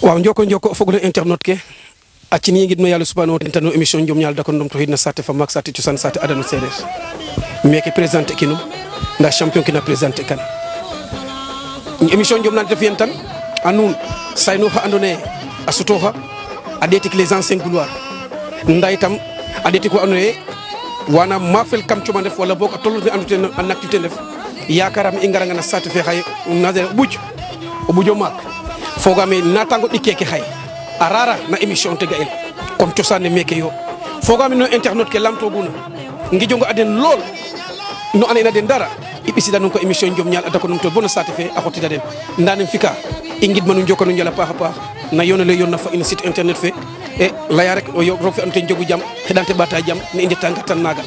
waaw njoko fogole internet ke acini ngidma yalla subhanahu wa ta'ala émission jom ñal dakon dum to hidna sate fa mak sate ciosan sate adano serer meke présenter kinum nda champion ki na présenter kan émission jom nan def yen tan anun sayno ha andone asutoha adetik les anciens gloires nda itam adetik ko andone wana mafel kam cioman def wala bok tollu ni andute en activité def yakaram ingara ngana sate fe xay nazer bujo mak fogame natango dikeke xay arara na émission te gael comme ciosane meke yo fogami no internet ke lamto guna ngi jongo aden lol no anena den dara ibisida non ko émission jom ñal adako num to bona sate fe akoti daden ndanem fika ingid manu jokonu ñala pa na yonale yonna fa une site internet fe e laya rek o yo rof ante jogu jam hedante bata jam ni indi tanga tan naga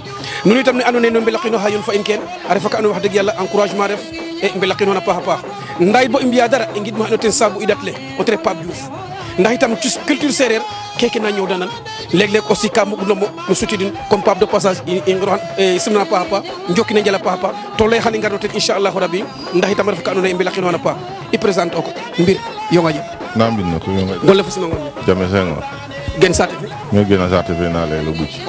nunu tam ni andone no mbelakino ha yon fa in ken ara fa ka anu wax deug yalla encouragement def e mbelakino na pa nday bo imbiya dara ingid mo anoten sabu idatle o tre Pape Diouf ndax itam ci culture séeréer keke na ñëw danan léeg-léeg aussi ka mu no sutidin comme Pape de passage simna papa njokki ne jala papa to lay xani ngar no ten inshallah rabbi ndax itam ref ka andona mbila xino na pa i présente ko mbir yo nga jëm na mbin na ko yo nga golle fa sima ngon jame sengo gen sate fi me gena sate fi na lay lo buci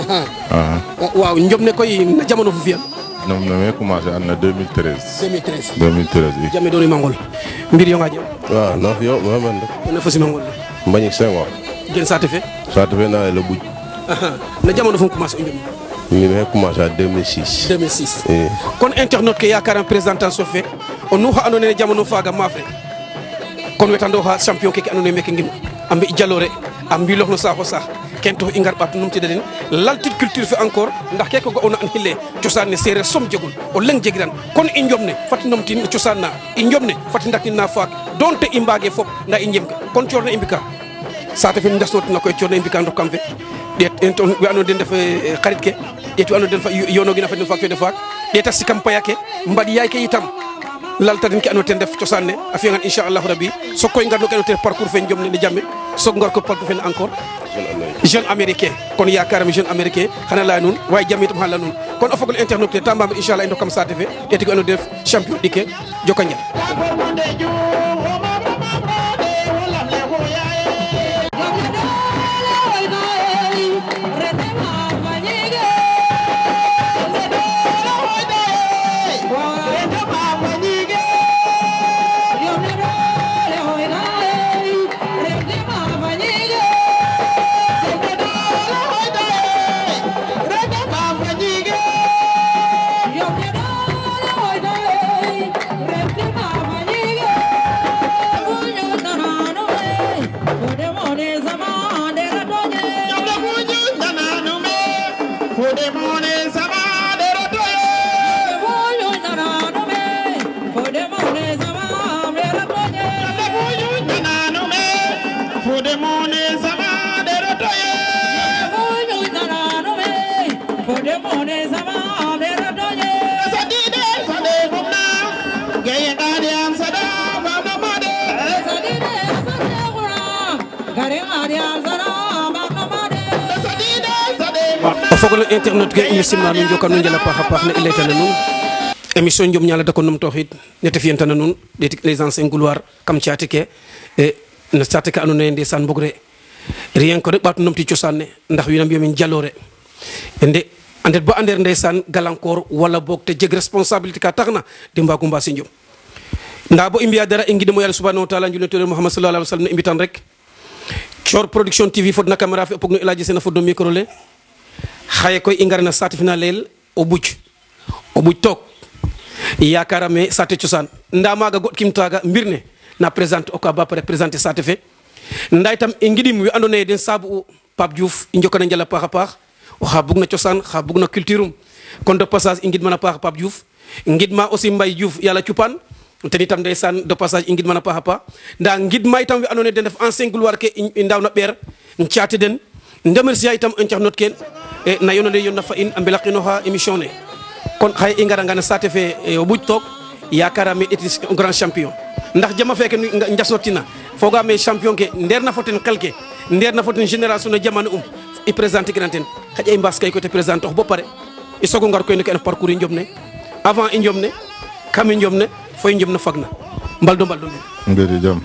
waaw njom ne koy na jamono fu fiyan nom no me commencé en 2013 jame doni mangol mbir yo nga jëm waaw no yo mo man na fa sima ngon Mbagnick Senghor gen sate fe na la buj na jamono fu commencé njom mi me commencé en 2006 kon internet ke yakaram présentation fait on no ha andone jamono faga mafre kon wetando ha champion ke andone meke ngim ambe jallore am bi loxno saxo sax ken to ingar bat num ti den laltit culture fe encore ndax ke ko go on an hille ciosane sere som jegul o leng jegiran kon i njomne fat num ti ciosana i njomne fat ndakina faak donte i mbage fop nda i njemka kon ciorna imbika sate fe ndasot na koy ciorna imbika ndok kam fe det enton wi ando den def xarit ke det wi ando den fa yono gina fa den faak fe defak det sikam payake mbadi yaay ke itam laltadin ke ando ten def ciosane afiyan inshallah rabbi so koy ngar no ke te parcours fe njomne ni jamme so ngar ko parcours fe encore jeune américain kon yakaram jeune américain xana la nun way jam itam xala nun kon o fogol internet te tamba inshallah ndo kam sate fe te ko ando def champion dike jokanja fogol internet ke ina simna nun jokanu njala paxa na ilaytana nun émission njom ñala da ko num toxit nete fiyantana nun detik les anciens gloires kam ciati ke e na ciati ka andona ndeysaan mbogre rien que rek batu num ti ciosanne ndax winam yomin jallore ende andet bo ander ndeysaan galankor wala bok te jeg responsabilité ka taxna de mbagu mbasi njom nda bo imbiya dara e ngidimo yalla subhanahu wa ta'ala julne tore muhammad sallallahu alaihi wasallam imbitan rek Cor production TV fodna caméra fi opog no ilaji sena foddo micro le xaye koy ingarna sate fina leel o buj tok yakarame sate ciosan nda maga god kim taga mbirne na présente o ka ba présenter sate fe nday tam e ngidim wi andone den sabu Pape Diouf i njokana njala paxa o xa bugna ciosan xa bugna culture kon de passage i ngidmana paxa Pape Diouf ngidma aussi Mbaye Diouf yalla ciupan teni tam ndaysan de passage i ngidmana paxa nda ngidma itam wi andone den def ancien gloire ke i ndawna ber ciati den ndemercier itam internet ken e na yonode yonna fa in ambelaqino ha émission ne kon xay i ngara ngana sate fe o buj tok yakara me etis un grand champion ndax jama feke njasnotina foga me champion ke nder na foten kelke nder na foten génération na jamana i présenter granten xaja i mbas kay ko te présenter bo pare i sogo ngar koy ne ken parcours njomne avant i njomne kam i njomne foy njomne fagna mbaldo ngeri jam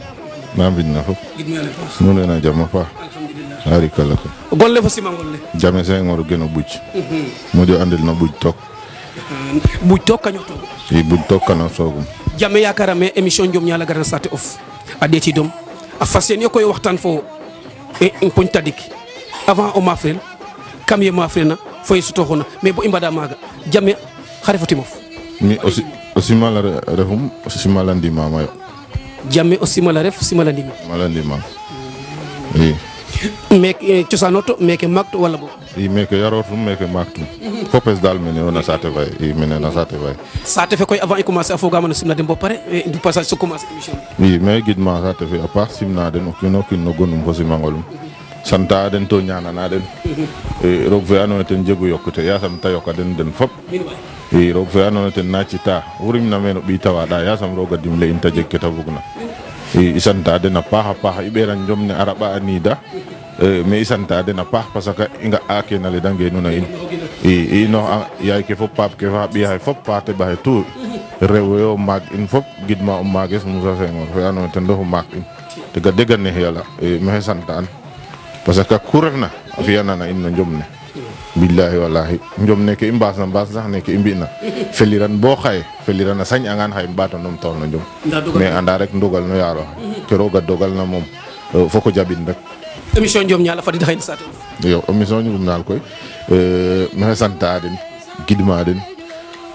na mbidna fop gidmi ale paax nu lena jama paax alhamdulillah arikala ko golle fo sima golle jame Senghor geno buj moƴo andel no buj tok buj to kaño to i buj tok kana soogum jame yakarame émission Njom Ñala Garana Saate of a ɗeeti dom a fas yéene koy waxtaan fo poñ tadik avant o mafrel kam ye mafrena fo ye sutoxona mais bo i mbada maaga jame xare fo timof mi aussi o simala refum o simala ndimama yo jame o simala ref simala ndimi mala ndimam i meke cosano to meke maak to wala bo i meke yarotum meke maaktum fopes dal mene o na saate fay i mene na saate fay saate fe koy avant i commencer a fogama no simna den bo pare du passage so commencer émission i mais gidma saate fe a paax simna den o kiino kiin no gonum fo simangolum santa den to ñaanana den roog fe andoona yee ten jegu yokkute yaasam ta yoka den fop min way i roog fe andoona yee ten na cita wurimna meen o ɓiy ta waaɗa yaasam roog a dimle in ta jeg ke ta bugna i santa den a paax i ɓeera Njom ne a raɓa a niida mais i santa den a paax parce que i nga'a keen ale da ngeenuna in i inoox yaay ke fo paap ke fa ɓiy axe fop fa teɓaxe tout rew we o maag in fop gidma o maages Moussa Senghor fe andoona yee ten refu maak in tega dega neex yala maxey sante'an parce que ku refna a fi'anana in no Njom ne billahi wallahi Njom ne ke i mbaasna mbaas sax ne ke i mbi'na feliran bo xaye feliran a sañ'angaan xaye ɓaata numtoox no Njom mais anda rek ndogal no yaaro ke roog a dogalna moom foko jaɓin rek émission Njom Ñala fadid xayna saate of iyo émission Njom Ñal koy maxey santa den gidma den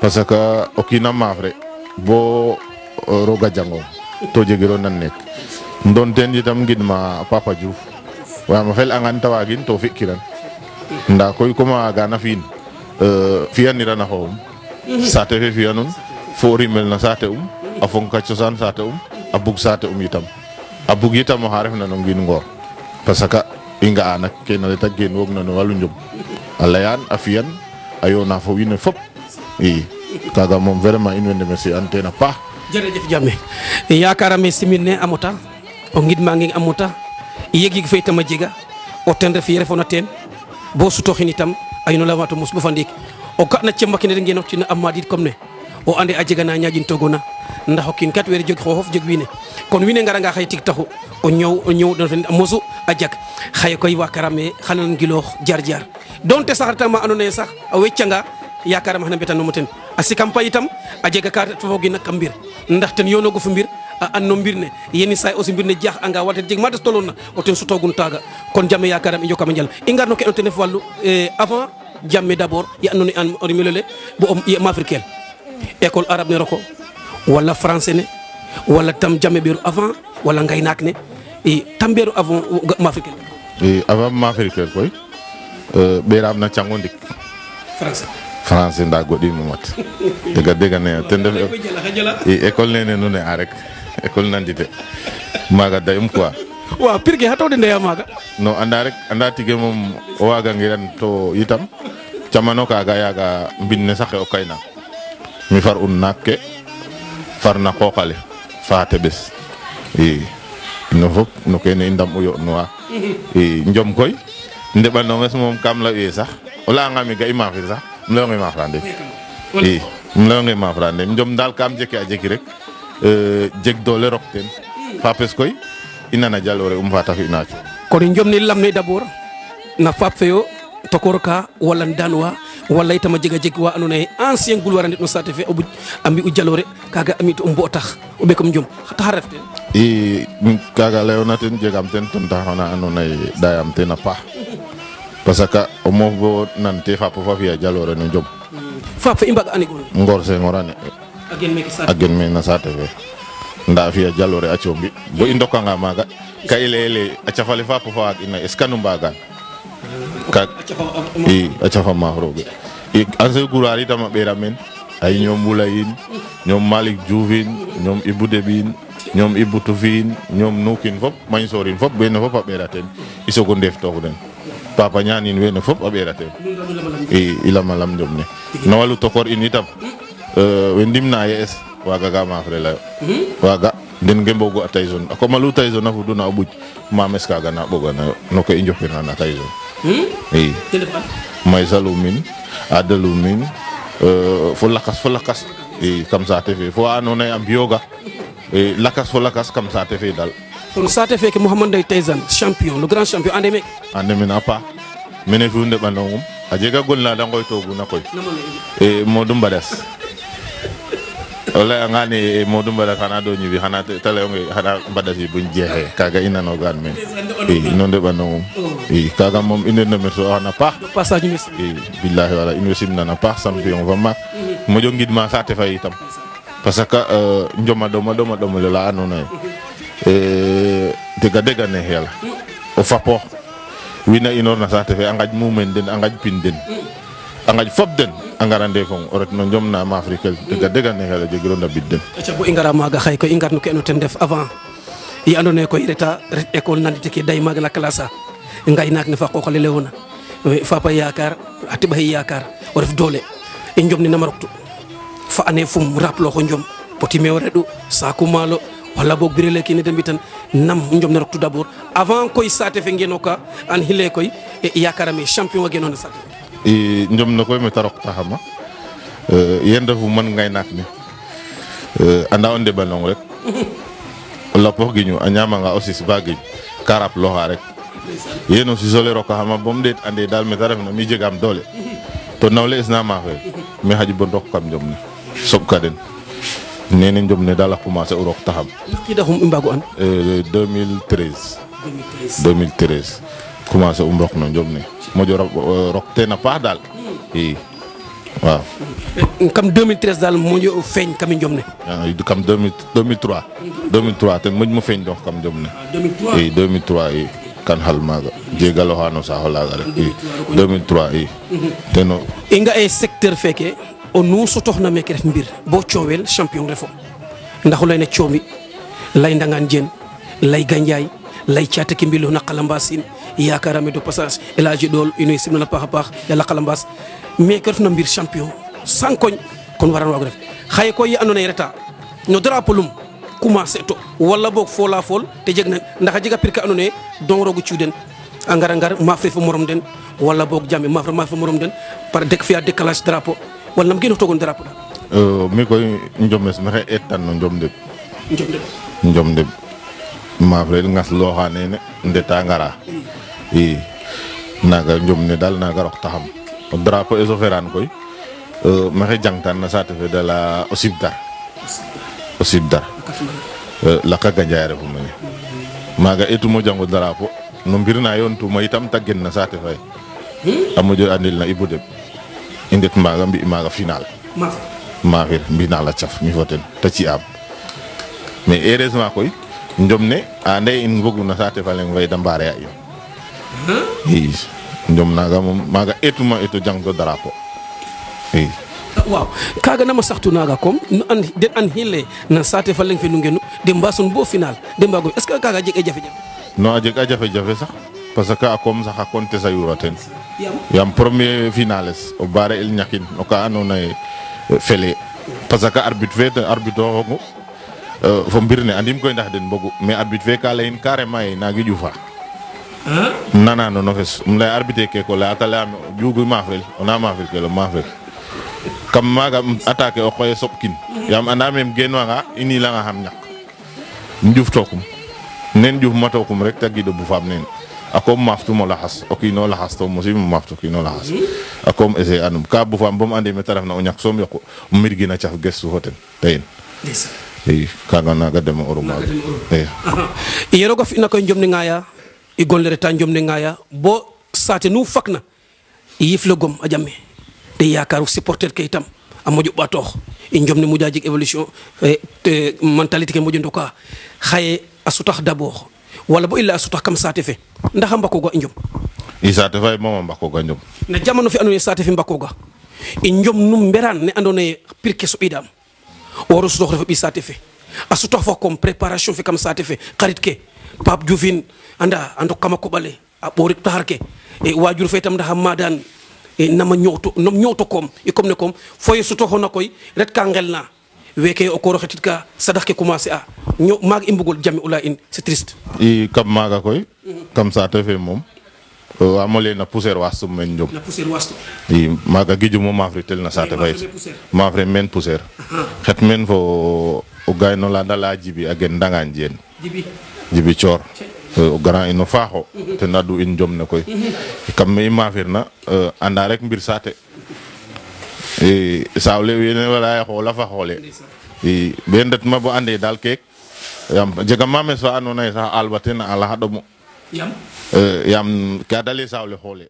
parce que o kiina maaf re bo roog a jangong to jegiro nan nek ndon ten itam gidma Papa Diouf waam a fel'angan ta waagin to fi'kiran ndaa koy comme waagana fi'in fi'aniran a xooxum saate fe fi'anun fo o rimel na saate a fonka cosaan saate a bug saate itam a bug itam oxa refna no ngiin ngoor parce que i nga'a nak kene le ta genwoogna no walu Njom a layaan a fi'an a yoona fo wiin we fop i kaaga moom vraiment in way remercier an teen a paax jërëjëf Jame yakarame simin ne a mota o ngidmangeng a mota yeg fe itam a jega o ten ref ye refona teen bo sutoxin itam a yino lawa to mos bo fa ndiik o ga na cemba kene ngenox tina a madid comme ne o ande a jega na ñaƴin togona ndax o kiin kat were jeg xooxof jeg wiine kon wiin we ngaranga xaye tig taxu o ñoow a mosu a jag xaye koy wakarame xana ngiloox jar jar donte sax reta ma andoona yee sax a weccanga yakarame xana mbetanoma ten a sikam pa itam a jega ka fogina kam mbir ndax ten yonogu fo mbir a anno mbir ne yeni say aussi mbir ne jax anga wate jeg ma des tolona o ten sutogun taga kon Jame yakaram i njokama njal i ngar no ke ten ref wallu avant Jame d'abord ye andoona yee o rimolole bo ye mafricaine école arabe ne roko wala français ne wala tam Jame ɓeeru avant wala ngaynaak ne i tam ɓeeru avant mafricaine i avant mafricaine koy ɓeeraam na cango ndik français nda goɗɗimo mat dega ne ten ref i école nene nu ne a rek école nandite maaga dayum quoi waaw pir ke xa tawde ndeya maaga no anda tige moom o waagangiran to itam camano kaaga yaaga mbin ne saxe o kayna mi far un naak ke far na qooq ale fa teɓes i no fop no kene i ndam u yo'nuwa i Njom koy ndeɓanonges moom kam lay'uye sax o layanga ga i maafir sax um layonge maafra ndef i um layonge maafra ndef Njom daal kam jeki a jeki rek jeg doole rok ten fapes koy i nana jaloore fa ta fi'na co kon Njom ne lam ne d'abord na faap fe yo tokor ka wala danwa wala itam a jega jeg wa andoona yee ancien gloire a ndet no saate fe o buj a mbi'u jaloore kaaga a mi'tu o mbo tax o ɓekom Njom xa taxa ref ten i kaaga layoona ten jegaam ten tontaxona andoona yee dayaam ten a paax parce que o moof bo nante faap fa fi'a jaloore no Njom faap fe i mbaga ane gon Ngor Senghor a ne a gen me na saate fe nda a fi'a jaloore a coombi bo i ndokanga maaga ka i layele a cafale faap fa waag ina est ce que nu mbagaan i a cafa maaf rooge i ancien gloire itam a ɓeera meen ay ñoom Wula yiin ñoom Malick Diouf in ñoom Ibou Deɓin ñoom Ibou Toufin ñoom Nukin fop mañ sorin fop wene fop a ɓeera teen i sogo ndeef toox den Papa Ñaanin wene fop a ɓeera teen i lama lam Njom ne no walu tokor in itam we ndimna ye'es waaga ga maafre layo waaga den ngembogu a Tyson a komalu Tyson a fuduna o ɓuj mames kaaga na ɓoganayo no ke i njofirna na Tyson i Maysa Lumin Ada Lumin fo lakas i kam saate fe fo andoona yee a mbi'ooga lakas fo lakas kam saate fe daal kon sate feke Mouhamadou Ndeye Tyson champion le grand champion ande mek ande men apa mene fi unde bandongum a jega gol na da ngoy togu na koy e Modou Mbadas wala ngani Modou Mbadas xana do ñibi xana tale ngi xana Mbadas yi buñ jeexé kaga ina no gan men non de bandongum kaga mom inde na merso xana paax passage merci billahi wala investim na paax champion va mak mo jongid ma sate fay itam parce que njoma doma la anona dega ne yalla o fapo wina inor na sate fe angaj mumen den angaj pin den angaj fop den angarande fon o ret no njom na ma afrique dega ne yalla jegiro na bidden acha bo ingara maga xay ko ingar no ke no ten def avant yi andone ko reta école nandite ke day maga la classe ngay nak ne fa ko xale lewona fa pa yakar atiba yakar o ref dole e njom ni na maroktu fa ane fum raplo ko njom poti mewredu saku malo wala bok birele kini dembi tan nam njom na roktu d'abord avant koy sate fe ngeno ka an hile koy e yakarami champion ngeno na sate e njom na koy me tarok taxama yenda fu man ngay nak ni anda onde balong rek la pox giñu a ñama nga aussi bagui karap loxa rek yeno si sole roka xama bom det ande dal me taref na mi jegam dole to nawle isna ma fe me haji bon rok kam njom ni sob kaden nene njom ne dala commencé urok taxam ki da hum imbago an 2013 commencé rok no njom ne mojo rok te na pa dal waaw kam 2013 dal mojo feñ kam njom ne kam 2003 te moj mo feñ donc kam njom ne 2003 kan hal maga jegalo hano sa holaga rek 2003 teno inga e secteur feke o nu sotoxna meke ref mbir bo coowel champion refo ndax lay ne coomi lay ndangan jen lay ganjaay lay ciata ke mbilo na qalambasin yakarame do passage elage dol ino simna la paxa pax yalla qalambas meke refna mbir champion sankoñ kon waran wago def xaye ko yi andona reta no drapeau lum commencé to wala bok fola fol te jeg na ndax jega pirka andona don rogu ciuden ngar ma fe fo morom den wala bok jami ma fa morom den par dek fiya décalage drapeau wala nam gëno togon drapeau mi koy njomes mexe etan no njomde ma fe ngas lo xane ndeta ngara naga njomne dal naga rok taxam o drapeau eso feran koy mexe jangtan na sate fe de la osibdar la ka ganjaay refu mene maga etumo jango drapeau no mbirna yon tu ma itam taggen na sate fay amojo andil na ibudem indet maga mbi maga final mafir mbina la tiaf mi foten ta ci am mais heureusement koy njomne ande in bogu na sate falen way dambare ya yo njom naga maga etuma eto jango drapeau waaw kaga nama saxtu naga kom an den an hille na sate falen fe ngenu de mbason bo final de mbago est ce que kaga jeg e jafe jafe no jeg a jafe jafe sax parce que akom sax konte sa yuraten yam premier finales o bare el ñakin o ka anona fele parce que arbitre fe arbitre hongo fo mbirne andim koy ndax den bogu mais arbitre fe ka layin carrément nagi jufa nana no fes lay arbitre ke ko la atala jugu mafrel ona mafrel ke lo mafrel kam maga attaqué o koy sopkin yam anda mem genwa nga ini la nga xam ñak njuf tokum nen njuf matokum rek tagido bu fam nen akom maftu mo lahas okino lahas to musim maftu kino lahas akom ese anum ka bu fam bom ande me taraf na o ñak som yoko mirgina ciaf gestu hoten tayen kaga naga dem oruma yero go fi na koy njomni ngaya i gollere ta njomni ngaya bo sate nu fakna yifle gom a jamme de yakaru supporter ke itam a mojo batox i njomni mu jajik évolution te mentalité ke mojo ndoka xaye a sutax d'abord wala bo illa a sutax kam sate fe ndax mbako go njom i sate fay mama mbako go njom na jamono fi andone sate fe mbako ga i njom num beran ne andone pirke so idam woro sutax refu bi sate fe a sutax fo comme préparation fe kam sate fe xarit ke Pape Dioufine anda ando kama ko bale a borik taharke e wajur fe tam ndax madan e nama ñoto kom e comme ne kom foye suto hono koy ret ka ngelna weke o ko roxetit ka sadax ke commencer a mag imbugol jami ula in c'est triste i kam maga koy kam sa te fe mom amole na poussière wastu men njom na poussière wastu i maga giju mo mafritel na sa te fay mafre men poussière xet men fo o gayno la dala jibi agen dangan jen jibi Jibi Coor o grand ino faaxo ten addu in jom ne koy kam me i maafirna anda rek mbir saate saawle wene wala xoola fa xoole be ndet ma bo ande daal keek yaam jega mames fa andoona yee sax alba ten a laxa ɗomu yaam ka dale saawle xoole